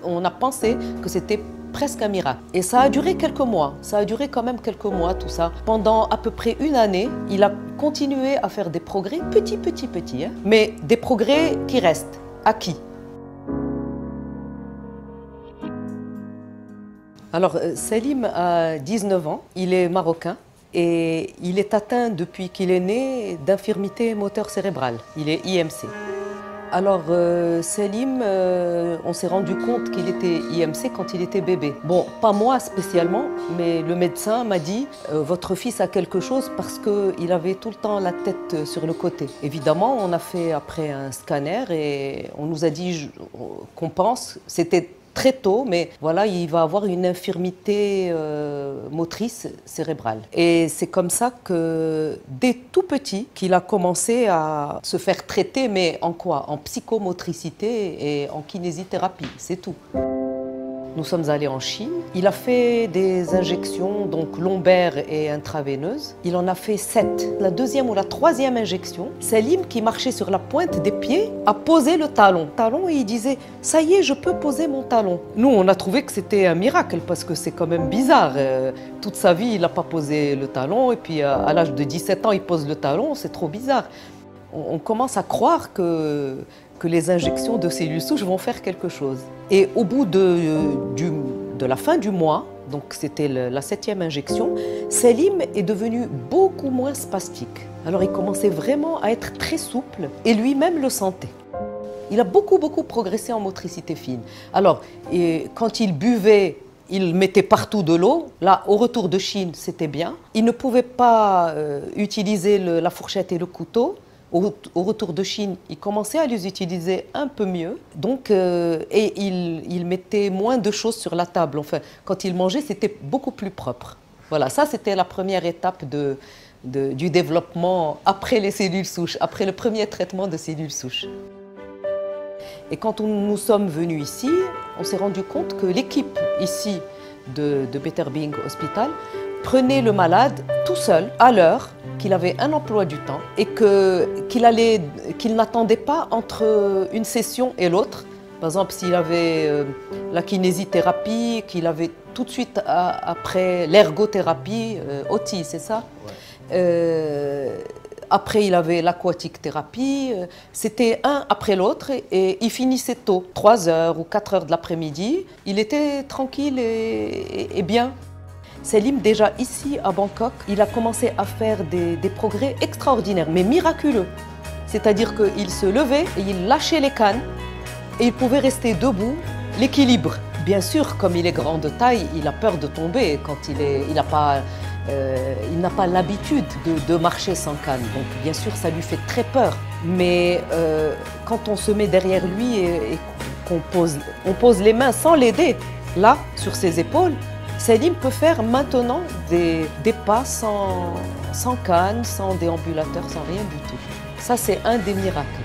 On a pensé que c'était presque un miracle. Et ça a duré quelques mois. Ça a duré quand même quelques mois, tout ça. Pendant à peu près une année, il a continué à faire des progrès, petits, hein, mais des progrès qui restent, acquis. Alors, Selim a 19 ans, il est marocain et il est atteint depuis qu'il est né d'infirmité moteur cérébrale. Il est IMC. Alors, Selim, on s'est rendu compte qu'il était IMC quand il était bébé. Bon, pas moi spécialement, mais le médecin m'a dit « Votre fils a quelque chose parce qu'il avait tout le temps la tête sur le côté ». Évidemment, on a fait après un scanner et on nous a dit qu'on pense, c'était très tôt, mais voilà, il va avoir une infirmité motrice cérébrale. Et c'est comme ça que, dès tout petit, qu'il a commencé à se faire traiter, mais en quoi? En psychomotricité et en kinésithérapie, c'est tout. Nous sommes allés en Chine. Il a fait des injections, donc lombaires et intraveineuses. Il en a fait 7. La deuxième ou la troisième injection, Selim, qui marchait sur la pointe des pieds, a posé le talon. Et il disait « Ça y est, je peux poser mon talon ». Nous, on a trouvé que c'était un miracle parce que c'est quand même bizarre. Toute sa vie, il n'a pas posé le talon et puis à l'âge de 17 ans, il pose le talon. C'est trop bizarre. On commence à croire que les injections de cellules souches vont faire quelque chose. Et au bout de la fin du mois, donc c'était la 7e injection, Selim est devenu beaucoup moins spastique. Alors il commençait vraiment à être très souple et lui-même le sentait. Il a beaucoup progressé en motricité fine. Alors, quand il buvait, il mettait partout de l'eau. Là, au retour de Chine, c'était bien. Il ne pouvait pas utiliser la fourchette et le couteau. Au retour de Chine, il commençait à les utiliser un peu mieux. Donc, et il mettait moins de choses sur la table. Enfin, quand il mangeait, c'était beaucoup plus propre. Voilà, ça c'était la première étape du développement après les cellules souches, après le premier traitement de cellules souches. Et quand nous sommes venus ici, on s'est rendu compte que l'équipe ici de Better Being Hospital prenait le malade tout seul, à l'heure, qu'il avait un emploi du temps et qu'il n'attendait pas entre une session et l'autre. Par exemple, s'il avait la kinésithérapie, qu'il avait tout de suite après l'ergothérapie, OTI, c'est ça? Ouais. Après, il avait l'aquatique thérapie. C'était un après l'autre et il finissait tôt, 3 heures ou 4 heures de l'après-midi. Il était tranquille et bien. Selim, déjà ici à Bangkok, il a commencé à faire des progrès extraordinaires, mais miraculeux. C'est-à-dire qu'il se levait et il lâchait les cannes et il pouvait rester debout, l'équilibre. Bien sûr, comme il est grand de taille, il a peur de tomber quand il n'a pas l'habitude de marcher sans canne. Donc bien sûr, ça lui fait très peur. Mais quand on se met derrière lui et qu'on pose les mains sans l'aider, là, sur ses épaules, Selim peut faire maintenant des pas sans canne, sans déambulateur, sans rien du tout. Ça, c'est un des miracles.